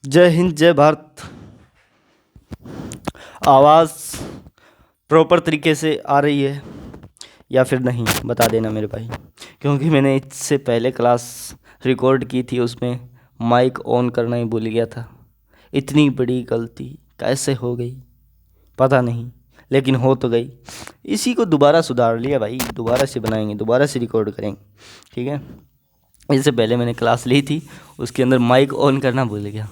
जय हिंद, जय भारत। आवाज़ प्रॉपर तरीके से आ रही है या फिर नहीं, बता देना मेरे भाई, क्योंकि मैंने इससे पहले क्लास रिकॉर्ड की थी, उसमें माइक ऑन करना ही भूल गया था। इतनी बड़ी गलती कैसे हो गई पता नहीं, लेकिन हो तो गई। इसी को दोबारा सुधार लिया भाई, दोबारा से बनाएंगे, दोबारा से रिकॉर्ड करेंगे, ठीक है। इससे पहले मैंने क्लास ली थी, उसके अंदर माइक ऑन करना भूल गया।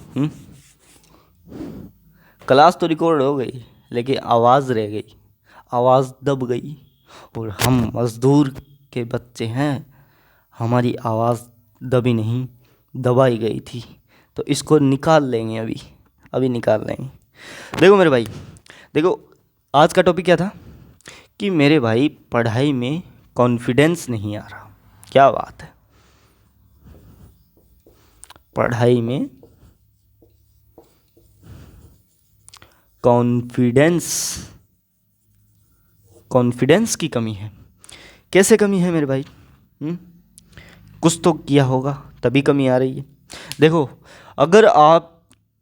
क्लास तो रिकॉर्ड हो गई, लेकिन आवाज़ रह गई, आवाज़ दब गई। और हम मज़दूर के बच्चे हैं, हमारी आवाज़ दबी नहीं, दबाई गई थी। तो इसको निकाल लेंगे, अभी अभी निकाल लेंगे। देखो मेरे भाई, देखो आज का टॉपिक क्या था कि मेरे भाई पढ़ाई में कॉन्फिडेंस नहीं आ रहा। क्या बात है, पढ़ाई में कॉन्फिडेंस कॉन्फिडेंस की कमी है। कैसे कमी है मेरे भाई? कुछ तो किया होगा तभी कमी आ रही है। देखो, अगर आप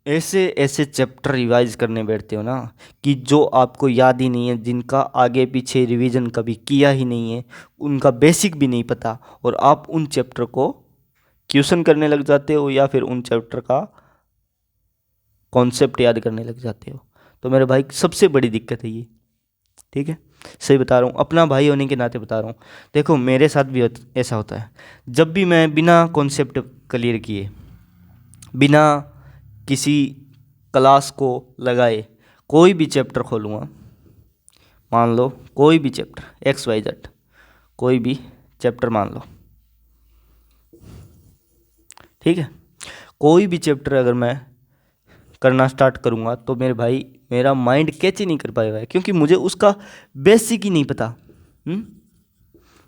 ऐसे ऐसे चैप्टर रिवाइज करने बैठते हो ना कि जो आपको याद ही नहीं है, जिनका आगे पीछे रिवीजन कभी किया ही नहीं है, उनका बेसिक भी नहीं पता, और आप उन चैप्टर को क्वेश्चन करने लग जाते हो या फिर उन चैप्टर का कॉन्सेप्ट याद करने लग जाते हो, तो मेरे भाई सबसे बड़ी दिक्कत है ये, ठीक है। सही बता रहा हूँ, अपना भाई होने के नाते बता रहा हूँ। देखो मेरे साथ भी ऐसा होता है, जब भी मैं बिना कॉन्सेप्ट क्लियर किए, बिना किसी क्लास को लगाए कोई भी चैप्टर खोलूँगा, मान लो कोई भी चैप्टर XYZ, कोई भी चैप्टर मान लो, ठीक है, कोई भी चैप्टर अगर मैं करना स्टार्ट करूँगा तो मेरे भाई मेरा माइंड कैच ही नहीं कर पाएगा, क्योंकि मुझे उसका बेसिक ही नहीं पता।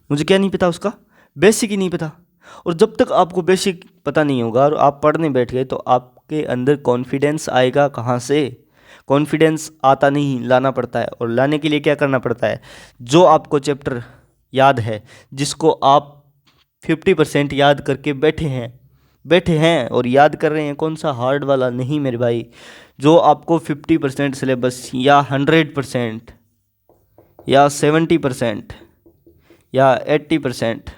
मुझे क्या नहीं पता, उसका बेसिक ही नहीं पता। और जब तक आपको बेसिक पता नहीं होगा और आप पढ़ने बैठ गए, तो आपके अंदर कॉन्फिडेंस आएगा कहाँ से? कॉन्फिडेंस आता नहीं, लाना पड़ता है। और लाने के लिए क्या करना पड़ता है? जो आपको चैप्टर याद है, जिसको आप 50% याद करके बैठे हैं और याद कर रहे हैं, कौन सा हार्ड वाला नहीं मेरे भाई, जो आपको 50% सिलेबस या 100% या 70% या 80%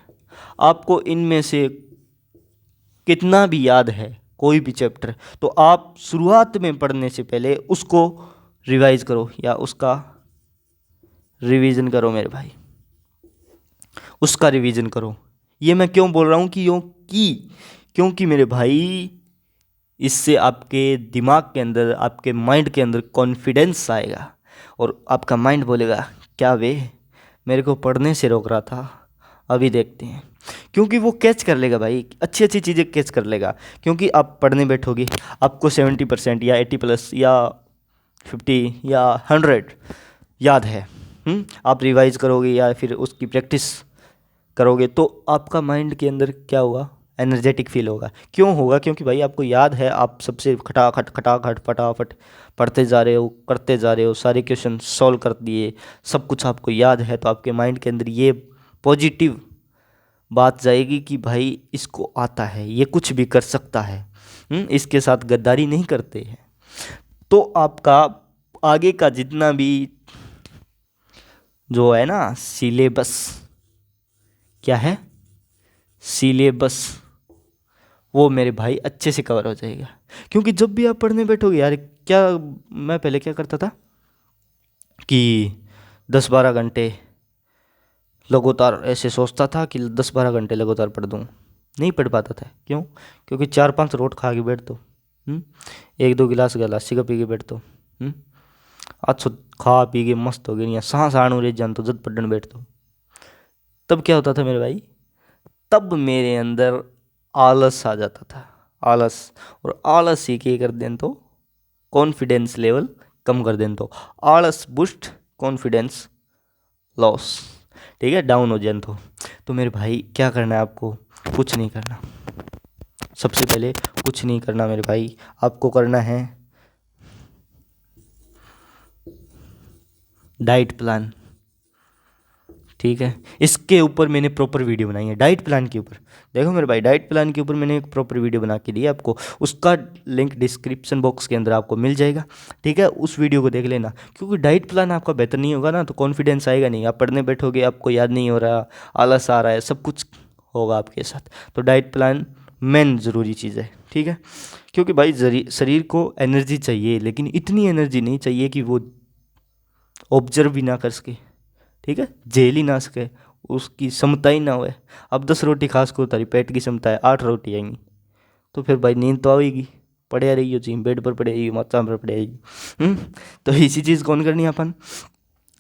आपको इनमें से कितना भी याद है कोई भी चैप्टर, तो आप शुरुआत में पढ़ने से पहले उसको रिवाइज करो या उसका रिवीजन करो मेरे भाई, उसका रिवीजन करो। ये मैं क्यों बोल रहा हूँ क्योंकि मेरे भाई इससे आपके दिमाग के अंदर, आपके माइंड के अंदर कॉन्फिडेंस आएगा, और आपका माइंड बोलेगा क्या वे मेरे को पढ़ने से रोक रहा था, अभी देखते हैं। क्योंकि वो कैच कर लेगा भाई, अच्छी अच्छी चीज़ें कैच कर लेगा। क्योंकि आप पढ़ने बैठोगे, आपको 70% या 80+ या 50 या 100 याद है, आप रिवाइज करोगे या फिर उसकी प्रैक्टिस करोगे, तो आपका माइंड के अंदर क्या होगा? एनर्जेटिक फील होगा। क्यों होगा? क्योंकि भाई आपको याद है, आप सबसे खटाखट खटाखट फटाफट पढ़ते जा रहे हो, करते जा रहे हो, सारे क्वेश्चन सॉल्व कर दिए, सब कुछ आपको याद है, तो आपके माइंड के अंदर ये पॉजिटिव बात जाएगी कि भाई इसको आता है, ये कुछ भी कर सकता है, इसके साथ गद्दारी नहीं करते हैं। तो आपका आगे का जितना भी जो है ना सिलेबस, क्या है सिलेबस, वो मेरे भाई अच्छे से कवर हो जाएगा। क्योंकि जब भी आप पढ़ने बैठोगे यार, क्या मैं पहले क्या करता था कि 10-12 घंटे लगातार ऐसे सोचता था कि 10-12 घंटे लगातार पढ़ दूँ, नहीं पढ़ पाता था। क्यों? क्योंकि 4-5 रोट खा के बैठ दो, 1-2 गिलास गलासी का पी के बैठ दो, अच्छो खा पी के मस्त हो गए, या सांस आणु रे जान तो जब पढ़ने बैठ दो। तब क्या होता था मेरे भाई? तब मेरे अंदर आलस आ जाता था, आलस। और आलस ही क्या कर दें तो कॉन्फिडेंस लेवल कम कर दें, तो आलस बूस्ट, कॉन्फिडेंस लॉस, ठीक है, डाउन हो जाए तो मेरे भाई क्या करना है आपको? कुछ नहीं करना। सबसे पहले कुछ नहीं करना मेरे भाई, आपको करना है डाइट प्लान। ठीक है। इसके ऊपर मैंने प्रॉपर वीडियो बनाई है डाइट प्लान के ऊपर। देखो मेरे भाई, डाइट प्लान के ऊपर मैंने एक प्रॉपर वीडियो बना के दी है आपको, उसका लिंक डिस्क्रिप्शन बॉक्स के अंदर आपको मिल जाएगा। ठीक है, उस वीडियो को देख लेना, क्योंकि डाइट प्लान आपका बेहतर नहीं होगा ना तो कॉन्फिडेंस आएगा नहीं। आप पढ़ने बैठोगे, आपको याद नहीं हो रहा, आलस आ रहा है, सब कुछ होगा आपके साथ। तो डाइट प्लान मेन ज़रूरी चीज़ है। ठीक है, क्योंकि भाई शरीर को एनर्जी चाहिए, लेकिन इतनी एनर्जी नहीं चाहिए कि वो ऑब्जर्व भी ना कर सके। ठीक है, झेल ही ना सके, उसकी क्षमता ही ना होए। अब 10 रोटी खास को तारी पेट की क्षमता है 8 रोटी आएंगी, तो फिर भाई नींद तो आएगी, पड़े रही हो चाहिए, बेड पर पड़े रही मचा पर पड़े रही। तो इसी चीज़ कौन करनी है अपन,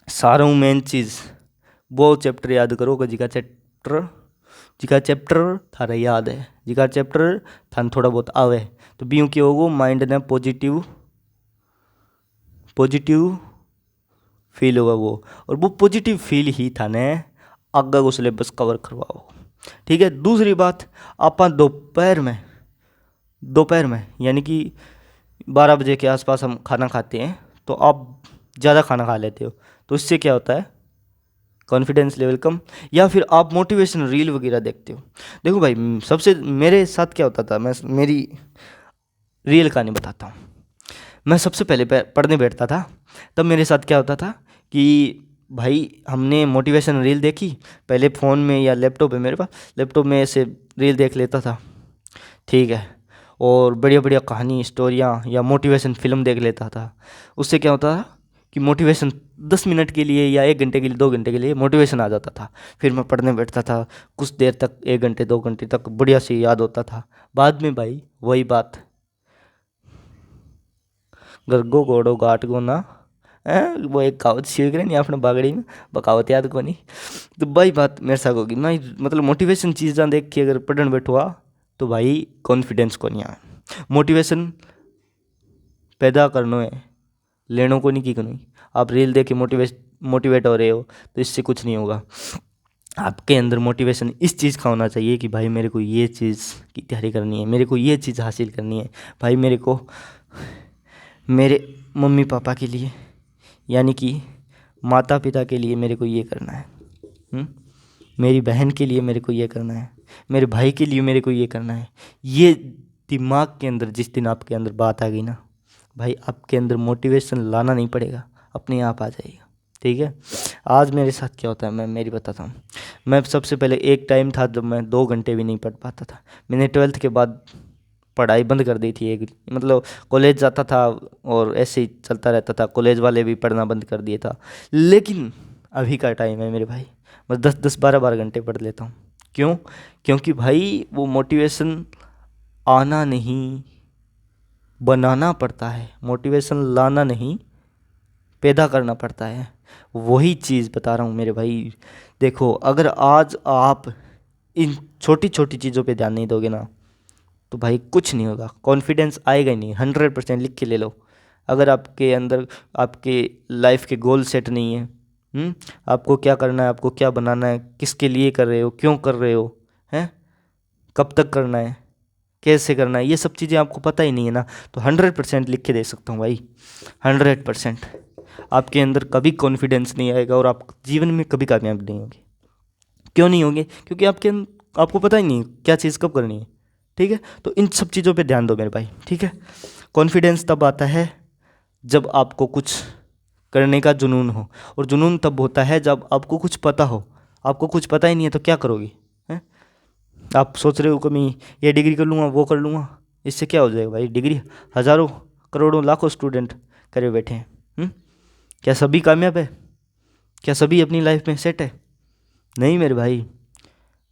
सारों मेन चीज़ वो चैप्टर याद करो, जिका चैप्टर थारा याद है, जिका चैप्टर थान थोड़ा बहुत आवे, तो बीयू की होगो माइंड ने पॉजिटिव फील होगा वो, और वो पॉजिटिव फील ही थाने आगे को सिलेबस कवर करवाओ। ठीक है, दूसरी बात, आप दोपहर में यानी कि 12 बजे के आसपास हम खाना खाते हैं, तो आप ज़्यादा खाना खा लेते हो, तो इससे क्या होता है, कॉन्फिडेंस लेवल कम, या फिर आप मोटिवेशन रील वगैरह देखते हो। देखो भाई, सबसे मेरे साथ क्या होता था, मैं मेरी रियल कहानी बताता हूँ। मैं सबसे पहले पढ़ने बैठता था, तब मेरे साथ क्या होता था कि भाई हमने मोटिवेशन रील देखी पहले फ़ोन में या लैपटॉप है मेरे पास, लैपटॉप में ऐसे रील देख लेता था। ठीक है, और बढ़िया बढ़िया कहानी स्टोरियाँ या मोटिवेशन फिल्म देख लेता था। उससे क्या होता था कि मोटिवेशन 10 मिनट के लिए या 1 घंटे के लिए 2 घंटे के लिए मोटिवेशन आ जाता था। फिर मैं पढ़ने बैठता था, कुछ देर तक 1 घंटे 2 घंटे तक बढ़िया से याद होता था। बाद में भाई वही बात, गरगो घोड़ो घाट को ना, वो एक कहावत सीख रहे नहीं अपने बागड़ी में, बकावत याद को नहीं। तो भाई बात मेरे साथ होगी ना, मतलब मोटिवेशन चीज़ां देख के अगर पढ़ने बैठुआ तो भाई कॉन्फिडेंस को नहीं आया। मोटिवेशन पैदा करना है, लेनों को नहीं की करनी। आप रील देख के मोटिवेट हो रहे हो तो इससे कुछ नहीं होगा। आपके अंदर मोटिवेशन इस चीज़ का होना चाहिए कि भाई मेरे को ये चीज़ की तैयारी करनी है, मेरे को ये चीज़ हासिल करनी है, भाई मेरे को मेरे मम्मी पापा के लिए यानी कि माता पिता के लिए मेरे को ये करना है, मेरी बहन के लिए मेरे को ये करना है, मेरे भाई के लिए मेरे को ये करना है। ये दिमाग के अंदर जिस दिन आपके अंदर बात आ गई ना भाई, आपके अंदर मोटिवेशन लाना नहीं पड़ेगा, अपने आप आ जाएगा। ठीक है, आज मेरे साथ क्या होता है मैं मेरी बताता हूँ। मैं सबसे पहले एक टाइम था जब मैं 2 घंटे भी नहीं पढ़ पाता था। मैंने 12th के बाद पढ़ाई बंद कर दी थी, एक मतलब कॉलेज जाता था और ऐसे ही चलता रहता था, कॉलेज वाले भी पढ़ना बंद कर दिया था। लेकिन अभी का टाइम है मेरे भाई, मैं 10-10 12-12 घंटे पढ़ लेता हूँ। क्यों? क्योंकि भाई वो मोटिवेशन आना नहीं, बनाना पड़ता है। मोटिवेशन लाना नहीं, पैदा करना पड़ता है। वही चीज़ बता रहा हूँ मेरे भाई। देखो, अगर आज आप इन छोटी छोटी चीज़ों पे ध्यान नहीं दोगे ना तो भाई कुछ नहीं होगा, कॉन्फिडेंस आएगा ही नहीं। 100% लिख के ले लो। अगर आपके अंदर आपके लाइफ के गोल सेट नहीं है, आपको क्या करना है, आपको क्या बनाना है, किसके लिए कर रहे हो, क्यों कर रहे हो, हैं, कब तक करना है, कैसे करना है, ये सब चीज़ें आपको पता ही नहीं है ना, तो 100% लिख के दे सकता हूँ भाई। 100% आपके अंदर कभी कॉन्फिडेंस नहीं आएगा और आप जीवन में कभी कामयाब नहीं होंगे। क्यों नहीं होंगे? क्योंकि आपको पता ही नहीं क्या चीज़ कब करनी है। ठीक है, तो इन सब चीज़ों पे ध्यान दो मेरे भाई। ठीक है, कॉन्फिडेंस तब आता है जब आपको कुछ करने का जुनून हो, और जुनून तब होता है जब आपको कुछ पता हो। आपको कुछ पता ही नहीं है तो क्या करोगे, हैं? आप सोच रहे हो कि मैं ये डिग्री कर लूँगा, वो कर लूँगा, इससे क्या हो जाएगा भाई? डिग्री हज़ारों करोड़ों लाखों स्टूडेंट करे बैठे हैं। क्या सभी कामयाब है? क्या सभी अपनी लाइफ में सेट है? नहीं मेरे भाई,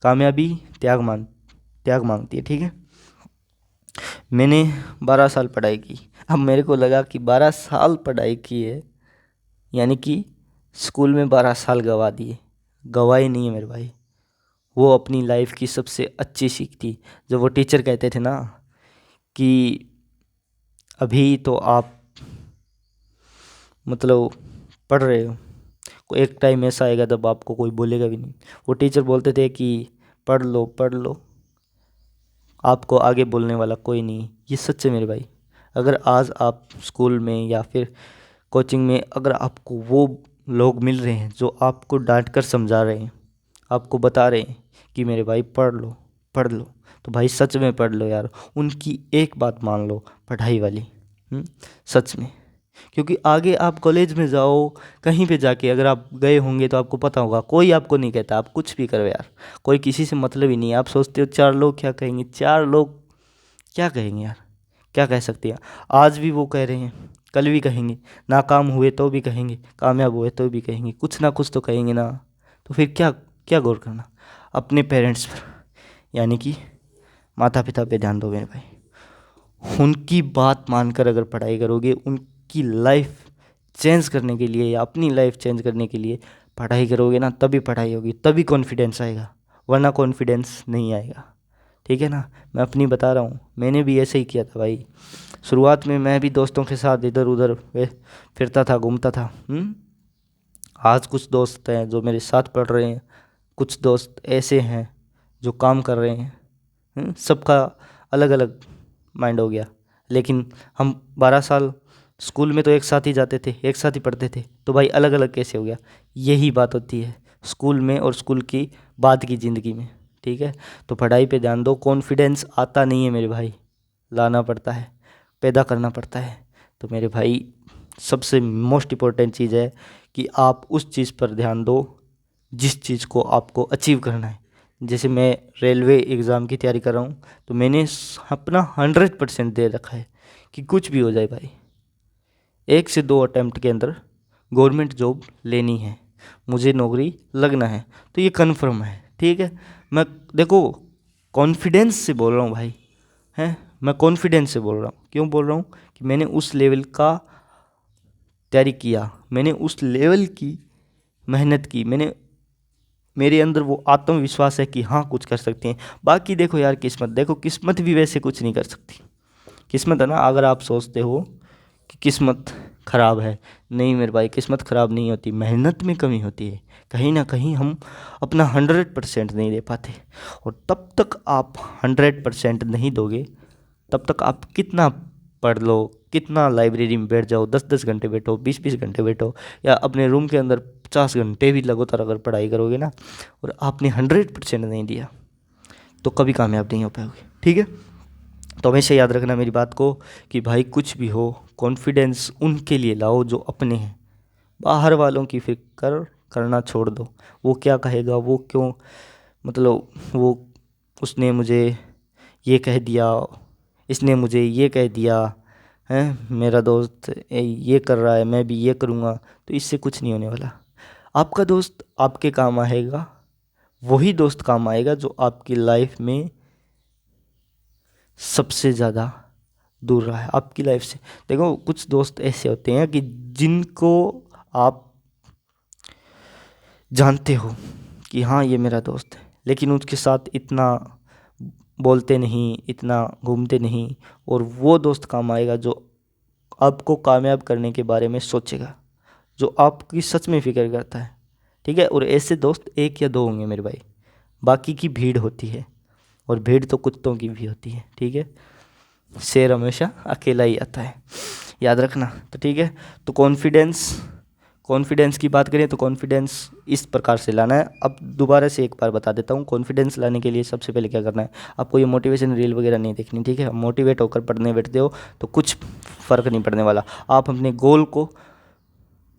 कामयाबी त्याग मांगती है। ठीक है, मैंने 12 साल पढ़ाई की। अब मेरे को लगा कि 12 साल पढ़ाई की है यानी कि स्कूल में 12 साल गवा दिए। गवाए नहीं है मेरे भाई, वो अपनी लाइफ की सबसे अच्छी सीख थी। जब वो टीचर कहते थे ना कि अभी तो आप मतलब पढ़ रहे हो, एक टाइम ऐसा आएगा जब आपको कोई बोलेगा भी नहीं। वो टीचर बोलते थे कि पढ़ लो पढ़ लो, आपको आगे बोलने वाला कोई नहीं। ये सच है मेरे भाई। अगर आज आप स्कूल में या फिर कोचिंग में अगर आपको वो लोग मिल रहे हैं जो आपको डांट कर समझा रहे हैं, आपको बता रहे हैं कि मेरे भाई पढ़ लो पढ़ लो, तो भाई सच में पढ़ लो यार। उनकी एक बात मान लो, पढ़ाई वाली, सच में। क्योंकि आगे आप कॉलेज में जाओ, कहीं पे जाके अगर आप गए होंगे तो आपको पता होगा, कोई आपको नहीं कहता आप कुछ भी करो यार, कोई किसी से मतलब ही नहीं है। आप सोचते हो चार लोग क्या कहेंगे, चार लोग क्या कहेंगे यार, क्या कह सकते हैं। आज भी वो कह रहे हैं, कल भी कहेंगे, नाकाम हुए तो भी कहेंगे, कामयाब हुए तो भी कहेंगे, कुछ ना कुछ तो कहेंगे ना। तो फिर क्या क्या गौर करना अपने पेरेंट्स पर, यानी कि माता पिता पे ध्यान दो मेरे भाई। उनकी बात मानकर अगर पढ़ाई करोगे, उनकी लाइफ चेंज करने के लिए या अपनी लाइफ चेंज करने के लिए पढ़ाई करोगे ना, तभी पढ़ाई होगी, तभी कॉन्फिडेंस आएगा, वरना कॉन्फिडेंस नहीं आएगा। ठीक है ना, मैं अपनी बता रहा हूँ, मैंने भी ऐसे ही किया था भाई। शुरुआत में मैं भी दोस्तों के साथ इधर उधर फिरता था, घूमता था। आज कुछ दोस्त हैं जो मेरे साथ पढ़ रहे हैं, कुछ दोस्त ऐसे हैं जो काम कर रहे हैं। सबका अलग अलग माइंड हो गया। लेकिन हम 12 साल स्कूल में तो एक साथ ही जाते थे, एक साथ ही पढ़ते थे, तो भाई अलग अलग कैसे हो गया। यही बात होती है स्कूल में और स्कूल की बाद की ज़िंदगी में। ठीक है, तो पढ़ाई पे ध्यान दो। कॉन्फिडेंस आता नहीं है मेरे भाई, लाना पड़ता है, पैदा करना पड़ता है। तो मेरे भाई सबसे मोस्ट इम्पोर्टेंट चीज़ है कि आप उस चीज़ पर ध्यान दो जिस चीज़ को आपको अचीव करना है। जैसे मैं रेलवे एग्ज़ाम की तैयारी कर रहा हूँ, तो मैंने अपना 100% दे रखा है कि कुछ भी हो जाए भाई, 1 से 2 अटैम्प्ट के अंदर गवर्नमेंट जॉब लेनी है, मुझे नौकरी लगना है, तो ये कन्फर्म है। ठीक है, मैं देखो कॉन्फिडेंस से बोल रहा हूँ भाई, हैं, मैं कॉन्फिडेंस से बोल रहा हूँ। क्यों बोल रहा हूँ कि मैंने उस लेवल का तैयारी किया, मैंने उस लेवल की मेहनत की, मेरे अंदर वो आत्मविश्वास है कि हाँ कुछ कर सकते हैं। बाकी देखो यार, किस्मत देखो, किस्मत भी वैसे कुछ नहीं कर सकती। किस्मत है ना, अगर आप सोचते हो कि किस्मत ख़राब है, नहीं मेरे भाई, किस्मत ख़राब नहीं होती, मेहनत में कमी होती है। कहीं ना कहीं हम अपना 100% नहीं दे पाते, और तब तक आप 100% नहीं दोगे, तब तक आप कितना पढ़ लो, कितना लाइब्रेरी में बैठ जाओ, 10-10 घंटे बैठो, 20-20 घंटे बैठो, या अपने रूम के अंदर 50 घंटे भी लगातार अगर पढ़ाई करोगे ना, और आपने 100% नहीं दिया, तो कभी कामयाब नहीं हो पाओगे। ठीक है, तो हमेशा याद रखना मेरी बात को कि भाई कुछ भी हो, कॉन्फिडेंस उनके लिए लाओ जो अपने हैं। बाहर वालों की फिक्र करना छोड़ दो, वो क्या कहेगा, वो क्यों, मतलब वो उसने मुझे ये कह दिया, इसने मुझे ये कह दिया है, मेरा दोस्त ये कर रहा है, मैं भी ये करूँगा, तो इससे कुछ नहीं होने वाला। आपका दोस्त आपके काम आएगा, वही दोस्त काम आएगा जो आपकी लाइफ में सबसे ज़्यादा दूर रहा है आपकी लाइफ से। देखो कुछ दोस्त ऐसे होते हैं कि जिनको आप जानते हो कि हाँ ये मेरा दोस्त है, लेकिन उसके साथ इतना बोलते नहीं, इतना घूमते नहीं, और वो दोस्त काम आएगा जो आपको कामयाब करने के बारे में सोचेगा, जो आपकी सच में फिक्र करता है। ठीक है, और ऐसे दोस्त 1 या 2 होंगे मेरे भाई, बाकी की भीड़ होती है, और भीड़ तो कुत्तों की भी होती है। ठीक है, शेर हमेशा अकेला ही आता है, याद रखना। तो ठीक है, तो कॉन्फिडेंस की बात करें तो कॉन्फिडेंस इस प्रकार से लाना है। अब दोबारा से एक बार बता देता हूँ, कॉन्फिडेंस लाने के लिए सबसे पहले क्या करना है, आपको ये मोटिवेशन रील वगैरह नहीं देखनी। ठीक है, मोटिवेट होकर पढ़ने बैठते हो तो कुछ फ़र्क नहीं पड़ने वाला। आप अपने गोल को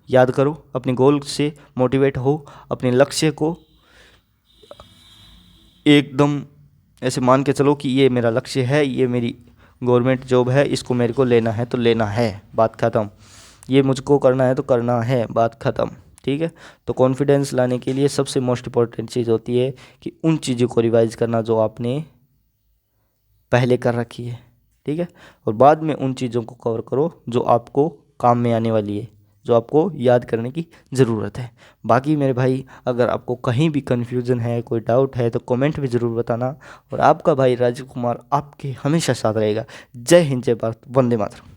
याद करो, अपने गोल से मोटिवेट हो, अपने लक्ष्य को एकदम ऐसे मान के चलो कि ये मेरा लक्ष्य है, ये मेरी गवर्नमेंट जॉब है, इसको मेरे को लेना है तो लेना है, बात ख़त्म। ये मुझको करना है तो करना है, बात ख़त्म। ठीक है, तो कॉन्फिडेंस लाने के लिए सबसे मोस्ट इम्पॉर्टेंट चीज़ होती है कि उन चीज़ों को रिवाइज करना जो आपने पहले कर रखी है। ठीक है, और बाद में उन चीज़ों को कवर करो जो आपको काम में आने वाली है, जो आपको याद करने की ज़रूरत है। बाकी मेरे भाई अगर आपको कहीं भी कन्फ्यूज़न है, कोई डाउट है, तो कमेंट में ज़रूर बताना। और आपका भाई राजीव कुमार आपके हमेशा साथ रहेगा। जय हिंद, जय भारत, वंदे मातरम।